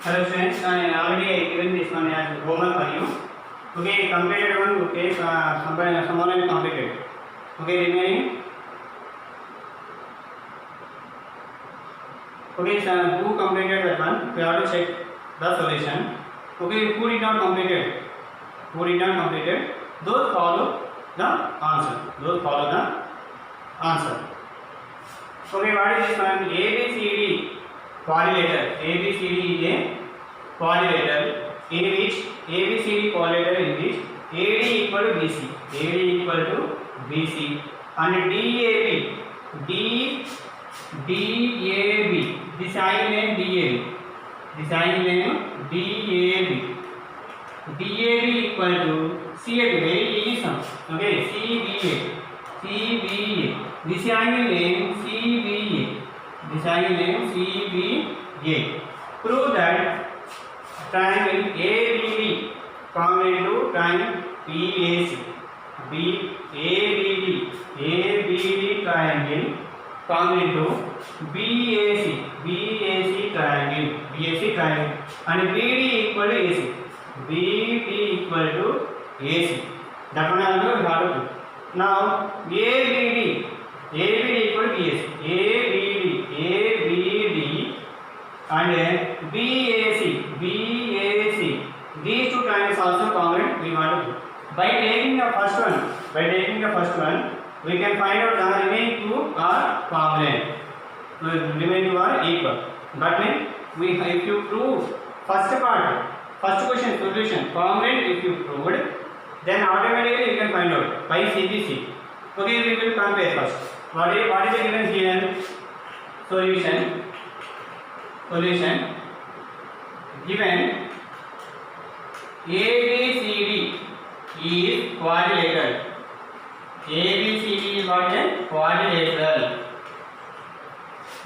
Hello students, I already given this one as homework for you. Okay, completed one. Okay, someone has completed. Okay, remaining. Okay, so who completed that one? We have to check the solution. Okay, who did not completed? Who did not completed? Those follow the answer. Those follow the answer. Okay, what is this one? ABCD quadrilateral. ABCD is a quadrilateral in which ABCD quadrilateral in which AD equal to BC. AD equal to BC and DAB. This sign name DAB. This sign name DAB. DAB equal to CAB. Very easy sum. Okay, CBA. This angle name CBA. This angle name CBA. Prove that triangle ABD congruent to triangle BAC. ABD triangle congruent to BAC triangle and BD equal to AC. BD equal to AC. That one also we have to do. Now ABD equal to BAC. ABD and BAC. These two triangles also congruent. We want to do. By taking the first one, we can find out the remaining two are congruent. Remaining two are equal. But if you prove first question solution congruent, if you proved, then automatically you can find out by CBC. Okay, we will compare first. What is the given here? Solution given ABCD is quadrilateral. ABCD is what? Quadrilateral.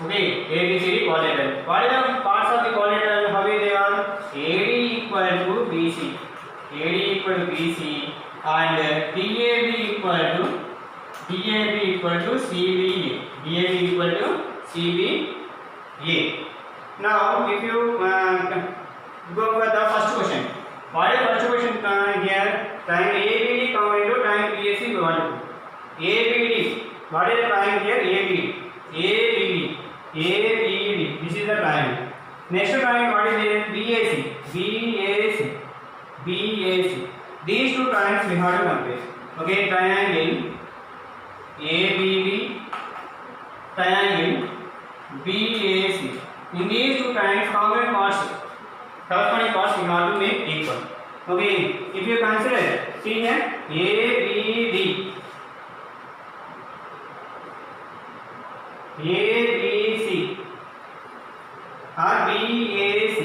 Okay, ABCD quadrilateral. What are the parts of the quadrilateral? How they are? AD equal to BC. AD equal to BC and DAB equal to CBA. DAB equal to CBA. Now, if you go for the first question, what is the first question here? Triangle ABD congruent to triangle BAC. We want to do ABD. What is the triangle here? ABD. This is the triangle. Next triangle, what is it? BAC. These two triangles we have to compare. Okay, triangle ABD, triangle BAC. In these two triangles, congruent parts, corresponding parts we have to make equal. Okay, if you consider, see here, ABD, ABC or BAC.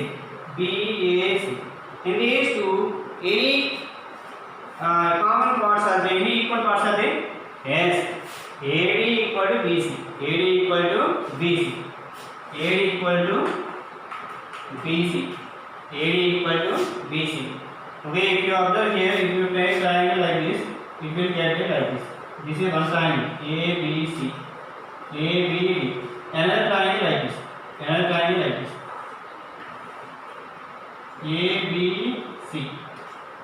In these two, any common parts are there, any equal parts are there? Yes. AD equal to BC. AD equal to BC. AD equal to BC. AD equal to BC. Okay, if you observe here, if you take triangle like this, it will get it like this. This is one triangle, ABC. ABD. Another triangle like this. Another triangle like this. ABC.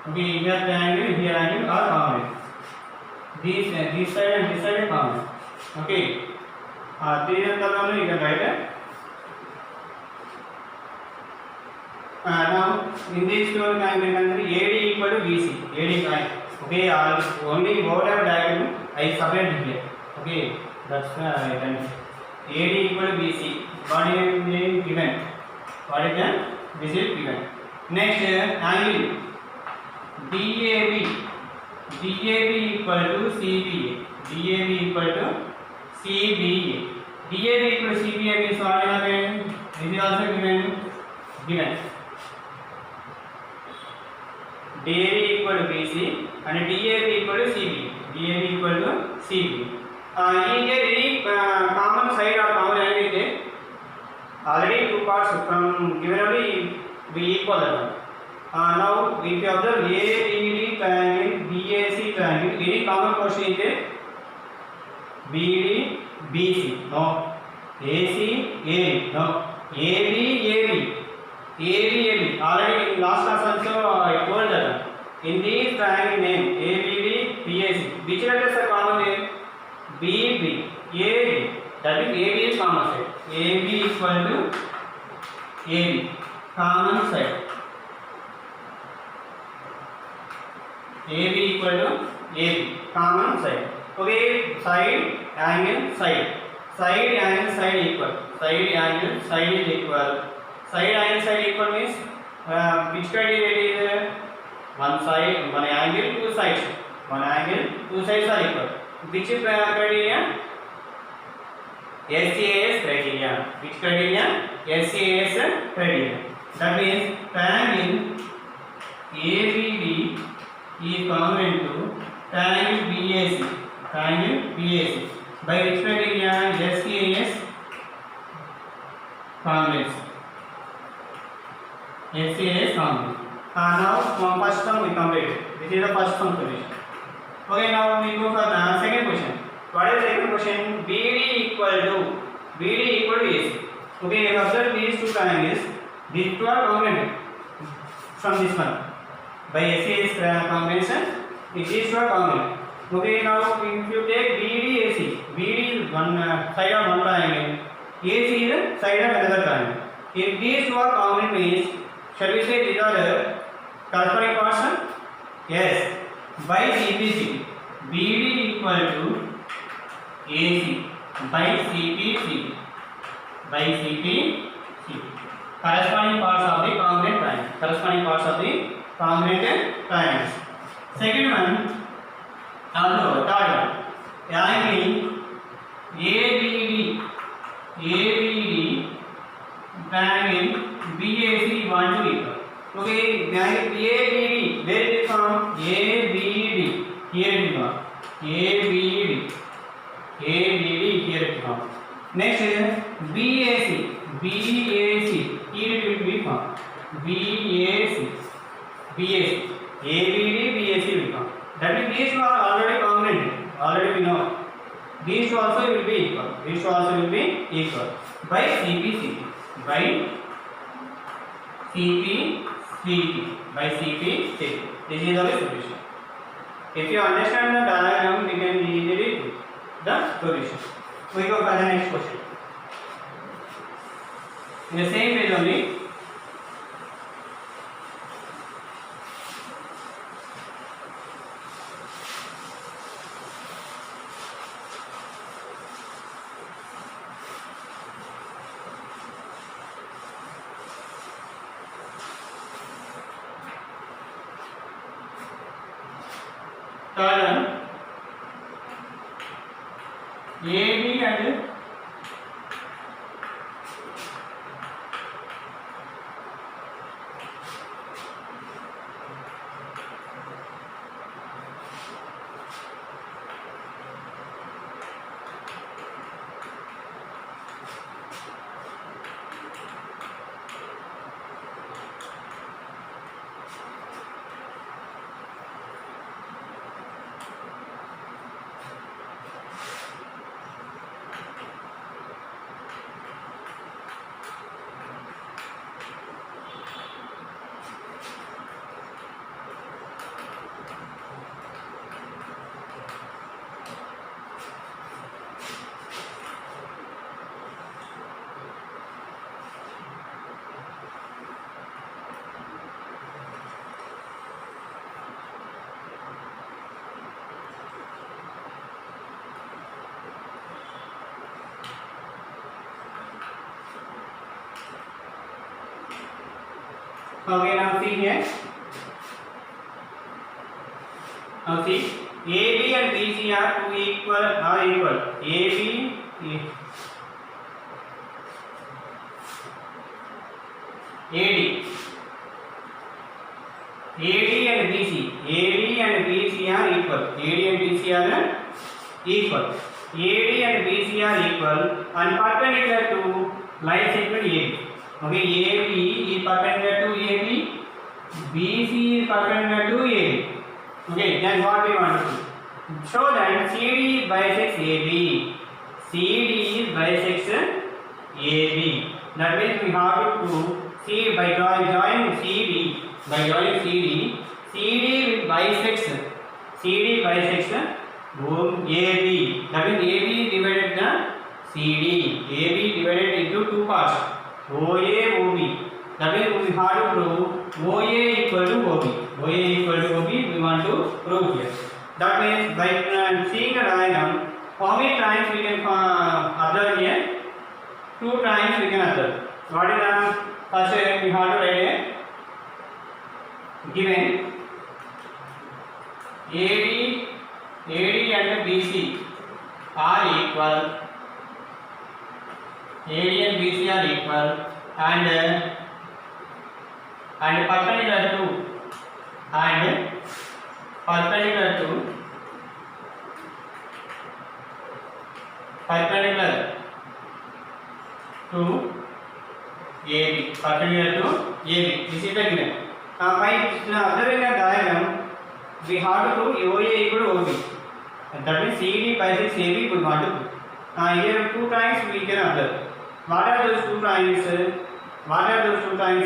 Okay, here triangle are common. This side and this side are common. Okay. Three you can write it. Now in this two triangle, AD equal to BC. AD triangle. Okay, only whatever diagram I separate here. Okay, that's why I done it. AD equal to BC. What is given? What is the result given? Next angle DAB. DAB equal to CBA. DAB equal to CBA. DAB equal to CBA means what again? This is also given. DAB equal to BC and DAB equal to CBA. DAB equal to CBA. Is there any common side or common angle is there? Already two parts from given only we equal that one. Now if you observe ABD triangle, BAC triangle, any common portion is there? BD, BC, no. AC, A, no. AB, AB. ABAB. Already in last class also I told that in this triangle name ABB, PAC, which letters are common here? BB, AB. That means AB is common side. AB equal to AB, common side. AB equal to AB, common side. Okay, side, angle, side. Side, angle, side equal. Side, angle, side is equal. Side, angle, side equal means which criteria it is? One side, one angle, two sides. One angle, two sides are equal. Which criteria? SCAS criteria. Which criteria? SCAS criteria. That means triangle ABD is common to triangle BAC. Triangle BAC. By which criteria? SCAS congruence. SCAS congruence. Now first term we completed. This is the first term solution. Okay, now we go for the second question. What is the second question? BD equal to AC. Okay, observe these two triangles. These two are congruent from this one. By SCAS combination, these two are congruent. Okay, now if you take BD is one side of one triangle, AC is side of another triangle. If these two are congruent means, shall we say these are the corresponding portion? Yes. By CPC, BD equal to AC by CPC. By CPC. Corresponding parts of the congruent triangle. Corresponding parts of the congruent triangles. Second one, also third one. Triangle ABD triangle BAC 1 to equal. Okay, triangle ABD, where it is from? ABD, here it is from. ABD, here it is from. Next is BAC, here it will be from. BAC, ABD, BAC will come. That means these two are already congruent. Already we know. These two also will be equal. These two also will be equal. By CPCP. By CPCP. This is our solution. If you understand the diagram, we can easily do the solution. We go for the next question. In the same page only. Third one, AB and okay, now see here. Now see, AB and BC are equal. AB and BC are equal. AD and BC are equal and perpendicular to line segment AB. Okay, AB is perpendicular to AB, BC is perpendicular to AB. Okay, then what we want to do? Show that CD bisects AB. CD bisects AB. That means we have to prove See, by joining CD, CD will bisects AB. That means AB divided the CD. AB divided into two parts. OA, OB. That means we have to prove OA equal to OB. OA equal to OB. We want to prove here. That means by seeing a diagram, how many times we can observe here? 2 times we can observe. What is the first? We have to write a given AD and BC are equal. AD and BC are equal, and perpendicular to AB. This is the given. By observing the diagram, we have to do OA equal to OB. That means CD bisects AB. We want to do. Here 2 times we can observe. What are those 2 times?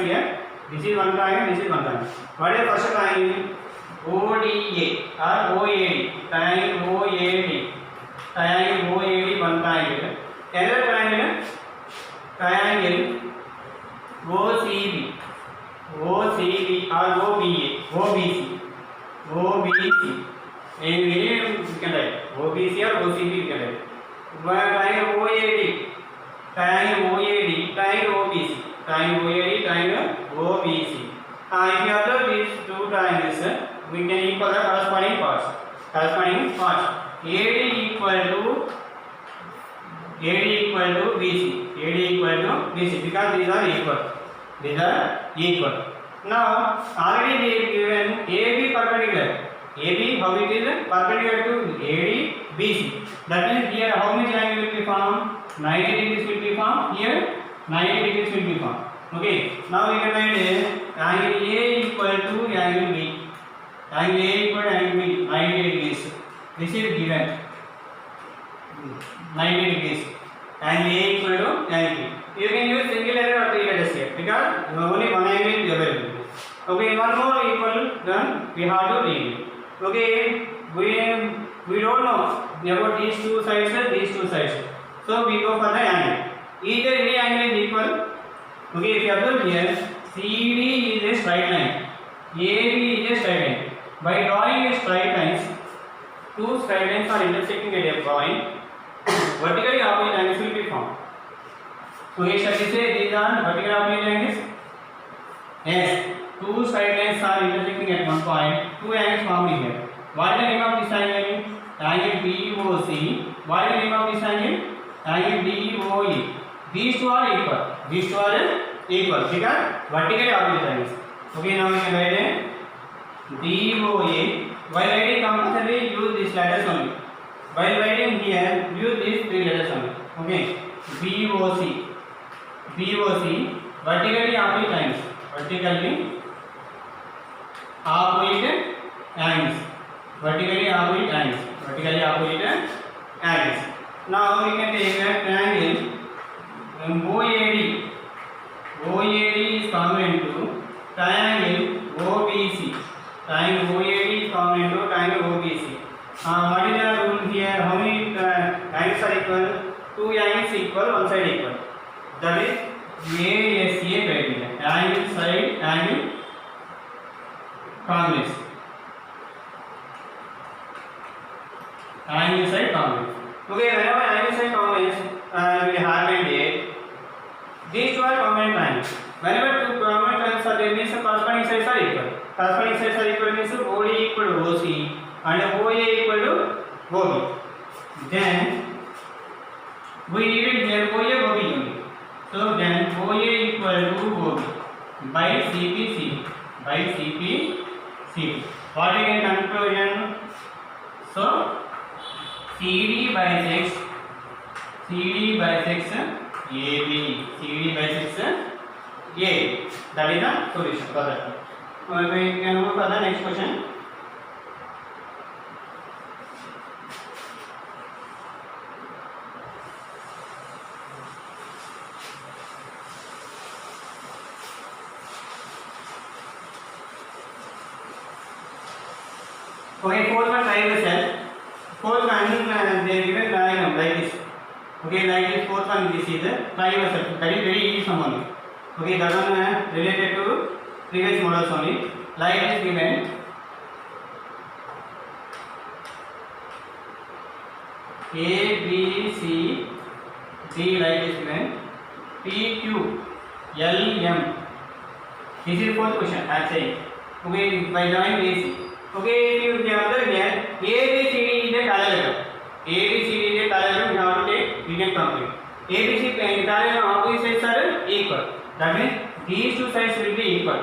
Here? This is 1 time. This is 1 time. What is the first time? ODA or OAD. Triangle OAD. Triangle OAD 1 time. Another triangle. Triangle OCB or OBC. And we can write OBC or OCB. We can write. Triangle OAD. Triangle OBC. Triangle OBC. If you observe these 2 triangles, we can equal the corresponding parts. AD equal to BC because these are equal. Now already they have given AB perpendicular. AB, how it is perpendicular to AD BC. That means here how many triangles will be formed? 90 degrees will be formed. Here 90 degrees will be formed. Okay. Now we can write angle A equal to angle B. Angle A equal to angle B 90 degrees. This is given 90 degrees. Angle A equal to angle B. You can use single letter or 3 letters here because only one angle is available. Okay, one more equal, then we have to read it. Okay, we don't know about these two sides. So we go for the angle. Either any angle is equal. Okay, if you observe here, CD is a straight line, AB is a straight line. By drawing a straight lines, 2 straight lines are intersecting at a point. Vertically opposite angles will be formed. So here shall we say these are vertical opposite angles? Yes, 2 straight lines are intersecting at one point. 2 angles formed here. What is the name of this angle? Angle BOC. What is the name of this angle? Angle DOE. These two are equal because vertically opposite angles. Okay, now we can write a DOA. While writing compulsory use these letters only. While writing here use these 3 letters only. Okay, BOC. Vertically opposite angles. Vertically opposite angles. Now we can take a triangle OAD. OAD is congruent to triangle OBC. Triangle OAD is congruent to triangle OBC. What is the rule here? How many angles are equal? 2 angles equal, one side equal. That is ASA criteria. Angle side angle congruence. Angle side congruence. Okay, whenever angle side congruence we have made these 2 are congruent triangles. Whenever 2 congruent triangles are there, means the corresponding sides are equal. Corresponding sides are equal means OD equal to OC and OA equal to OB. Then we needed here OA OB only. So then OA equal to OB by CP. What is the conclusion? So CD bisects AB. That is the solution for that. We can move for the next question. Okay, fourth one try yourself. Fourth one they given diagram like this. Okay, like this fourth one this is try yourself. That is very easy sum only. Okay, that one related to previous models only. Like this given. A, B, C, D like this given. P, Q, L, M. This is fourth question. I am saying. Okay, by joining AC. Okay, if you observe here, A, B, C, D is a parallelogram. A, B, C, D is a parallelogram. We have to take, we can complete. A, B, C parallelogram opposite sides are equal. That means these two sides will be equal.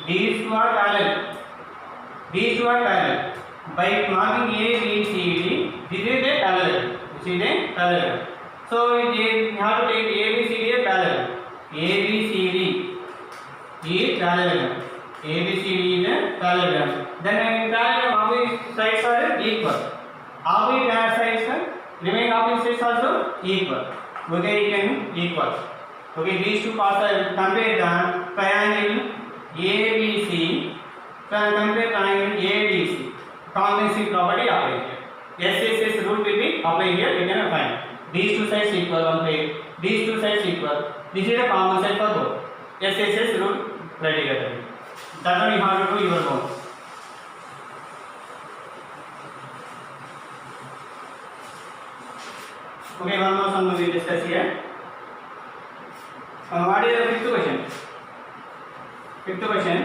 These two are parallel. These two are parallel. By marking A, B, C, D, this is a parallelogram. This is a parallelogram. So we have to take A, B, C, D as parallel. A, B, C, D is parallelogram. A, B, C, D is a parallelogram. Then in parallelogram, opposite sides are equal. Opposite sides, remaining opposite sides also equal. Okay, you can equal. Okay, these two parts are compare the triangle ABC. Compare triangle ABC. Combination property applied here. SSS rule will be applied here. You can find these two sides equal on plate. These two sides equal. This is a common side for both. SSS rule criteria. That one you have to do your own. Okay, one more sum we will discuss here. What is the fifth question? Fifth question.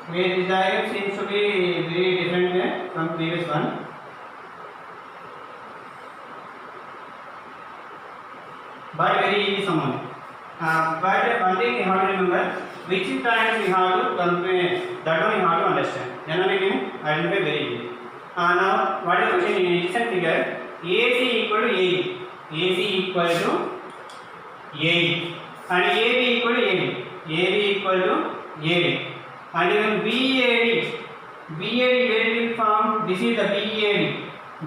Where this diagram seems to be very different from previous one. But very easy someone. But one thing you have to remember, which times you have to compare, that one you have to understand. Then only you can identify very easy. Now, what is the question in addition figure? AC equal to AE. AC equal to AE. And AB equal to AB. AB equal to AD. And even BAD where it will form? This is the BAD.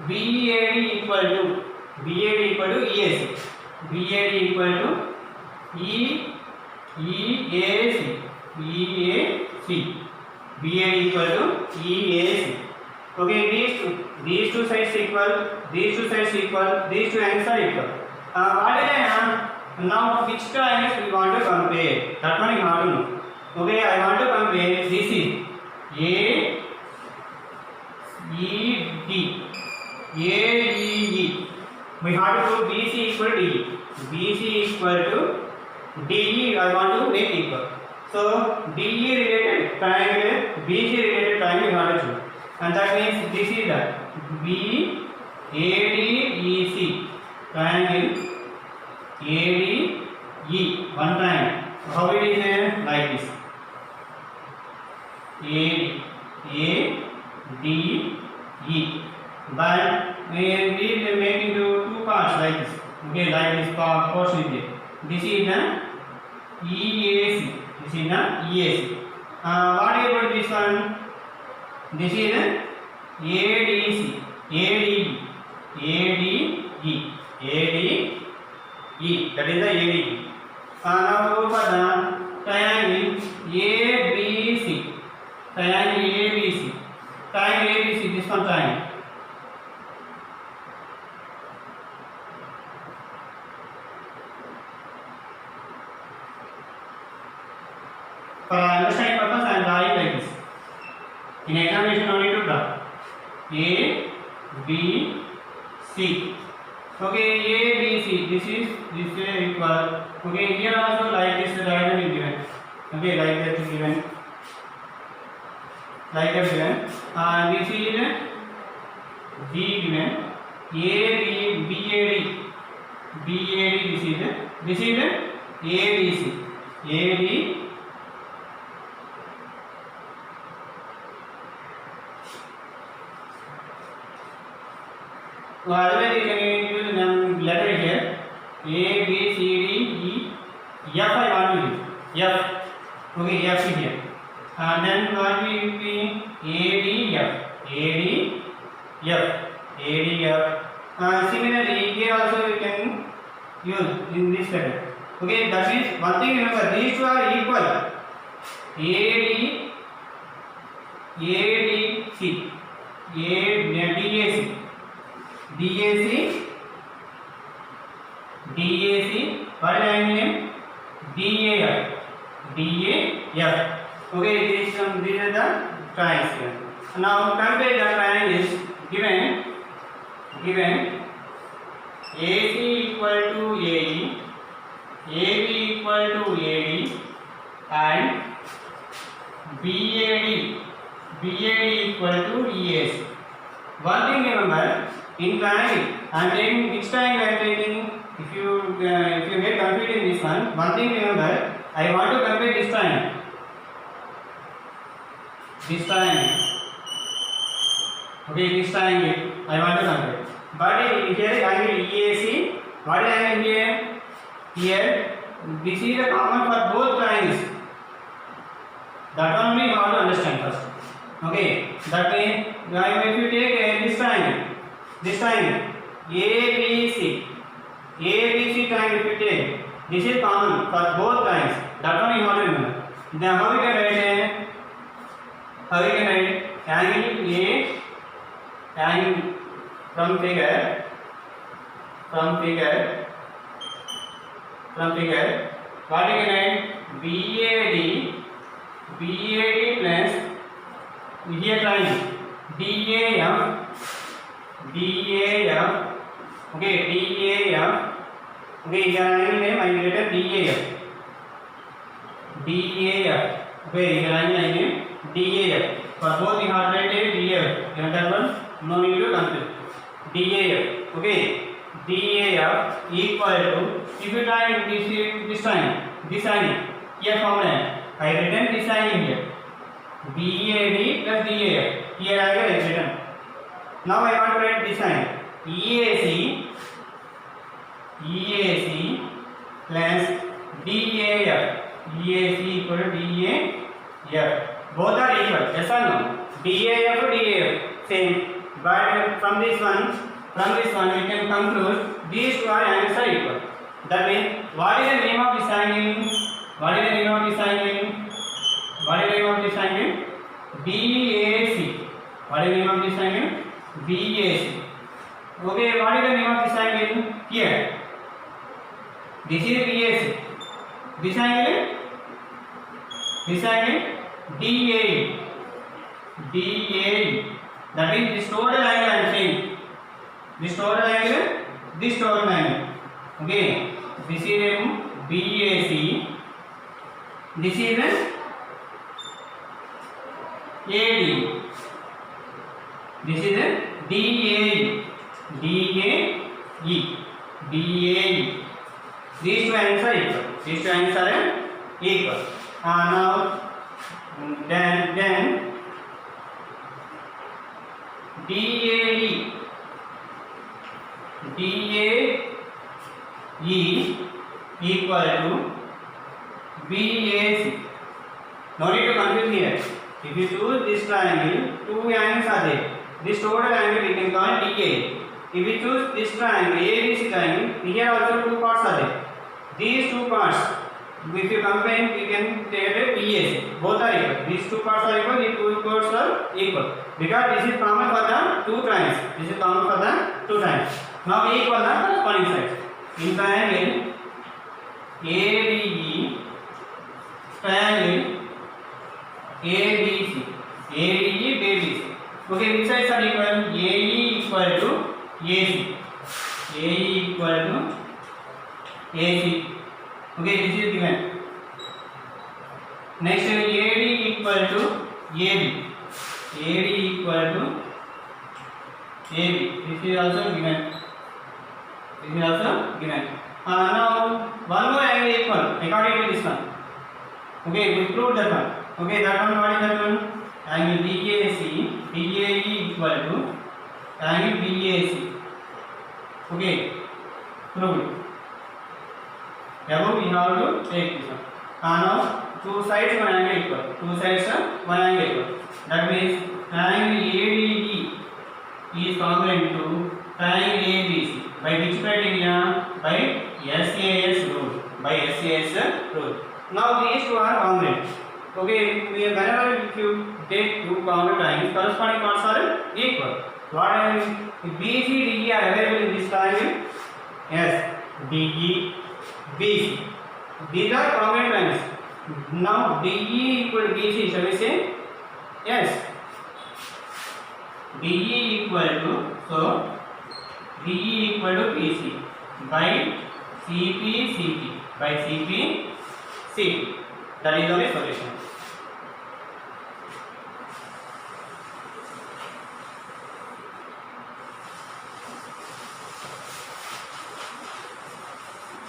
BAD equal to EAC. BAD equal to EAC. BAD equal to EAC. Okay, these two sides equal. These two angles are equal. What is the now which two angles we want to compare? That one you have to know. Okay, I want to compare this is AED, AEE. We have to do BC equal to DE. BC equal to DE, I want to make equal. So DE related triangle, BC related triangle we have to choose. And that means this is the BADEC triangle ADE, one triangle. How it is like this? A D E, but we will make into two parts like this. Okay, like this portion is there. This is the EAC. This is the EAC. What about this one? This is the ADC, ADE, ADE. That is the ADE. Now go for the triangle ABC. Triangle ABC. This one triangle. For understanding purpose, I am drawing like this. In examination, no need to draw. A, B, C. Okay, A, B, C. This is equal. Okay, here also like this diagram is given. Okay, like that is given. Like that given. This is D given. A, B, B, A, D. B, A, D. This is A, B, C. A, B. So otherwise you can use letter here. A, B, C, D, E, F. I want to use F. Okay, F here. And then what will be A, D, F. A, D, F. A, D, F. Similarly, here also you can use in this letter. Okay, that means one thing remember, these two are equal. A, D, C. A, D, A, C. DAC, what is the angle name? DAF. Okay, these are the triangles here. Now compare the triangles given AC equal to AE, AB equal to AD, and BAD equal to EAC. One thing remember. In triangle, I am taking which triangle I am taking. If you get confused in this one thing remember, I want to compare this triangle. Okay, this triangle I want to compare. But here angle EAC, what is angle here? Here, this is the common for both triangles. That one we have to understand first. Okay, that means if you take this triangle. This triangle ABC triangle if you take, this is common for both triangles. That one you have to remember. Then how we can write angle A, angle from figure, what you can write BAD plus here triangle DAF, okay, DAF, okay, here angle name I will write DAF, okay, here angle name DAF, for both you have written DAF, that one no need to confuse, DAF, okay, DAF equal to, if you try this angle, here formula, I written this angle here, BAD plus DAF, here angle is written. Now I want to write this angle EAC plus DAF. EAC equal to DAF. Both are equal. Yes or no? DAF to DAF same. But from this one we can conclude these two angles are equal. That means what is the name of this angle? BAC. What is the name of this angle? BAC. Okay, what is the name of this angle? Here. This is BAC. This angle DAE. That means this total angle I am saying. This total angle. Okay. This is BAC. This is AD. This is DAE. These two angles are equal. Now then DAE equal to BAC. No need to confuse here. If you choose this triangle, two angles are there. This total angle we can call DA. If we choose this triangle, ABC triangle, here also two parts are there. These two parts, if you combine, we can take a BAC. Both are equal. These two parts are equal. These two parts are equal. Because this is common for the two triangles. Now we equal the corresponding sides. In triangle ADE, triangle ABC, ADE, BBC. Okay, which sides are equal? AE equal to AC, AE equal to AC. Okay, this is given. Next, AD equal to AB, AD equal to AB. This is also given. This is also given. Now one more angle equal according to this one. Okay, we proved that one. Okay, that one, what is that one? Angle DAC, DAE equal to angle BAC. Okay, proved. Above we have to take this one. Now two sides one angle equal. Two sides one angle equal. That means angle ADE is congruent to triangle ABC. By which criteria? By SAS rule. By SAS rule. Now these two are congruent. Okay, whenever if you take two congruent triangles, corresponding parts are equal. What I mean, BC, DE are available in this triangle? Yes, DE, BC. These are congruent triangles. Now DE equal to BC, shall we say? Yes. DE equal to, so DE equal to BC by CP, CP, by CP, CP. That is our solution.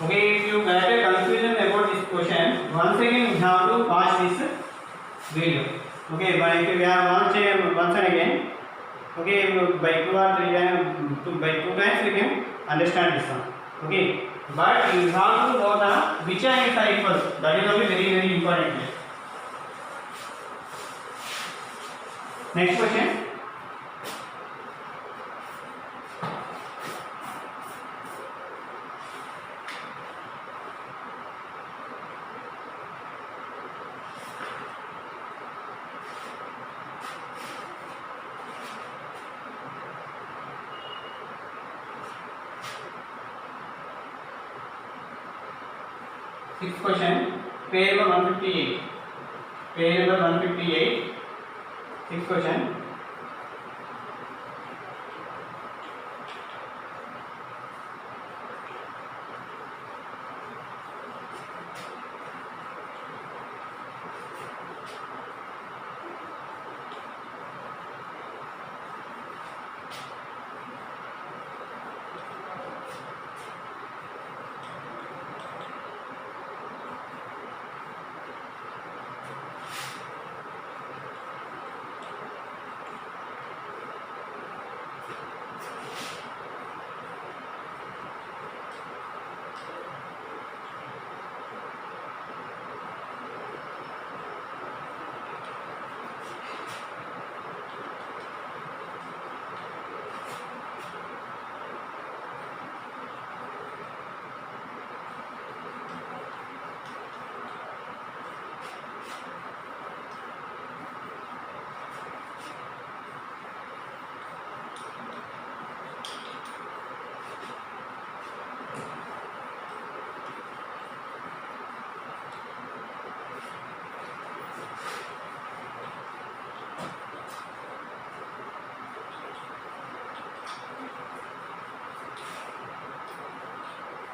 Okay, if you get a confusion about this question, once again we have to watch this video. Okay, but if you have watched it once and again, okay, by two or three times, by two times we can understand this one. Okay, but you have to know the which angles are equal. That is also very important here. Next question. Sixth question, page number 158. Page number 158. Sixth question.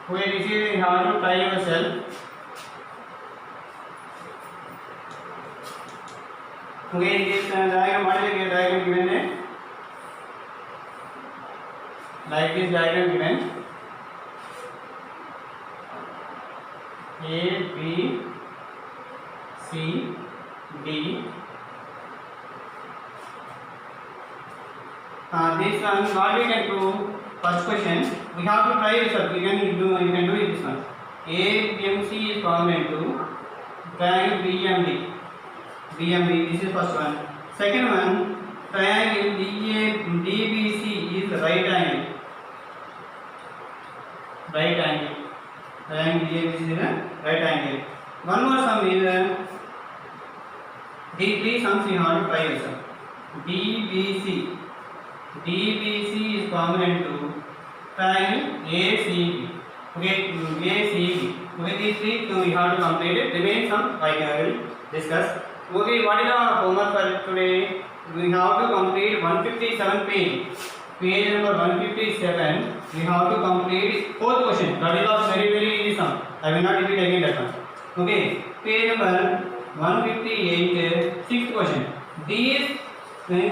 Okay, this is how to try yourself. Okay, in this diagram, what is the diagram given? Like this diagram given. A, B, C, D. This one, what we can do? First question, we have to try this one. You can do it this one. ABMC is congruent to triangle BMD. BMD, this is first one. Second one, triangle DBC is right angle. Right angle. Triangle DBC is a right angle. One more sum is these three sums we have to try this one. DBC. DBC is congruent to triangle ACB. Okay, ACB. Okay, these three we have to complete it. Remain some I will discuss Okay, what is the homework for today? We have to complete 157 page. Page number 157. We have to complete fourth question. That is also very easy sum. I will not repeat again that one. Okay, page number 158. Sixth question. These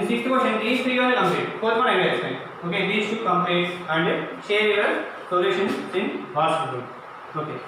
sixth question. These three are complete. Fourth one I will explain. Okay, these two complete and share your solutions in WhatsApp group. Okay.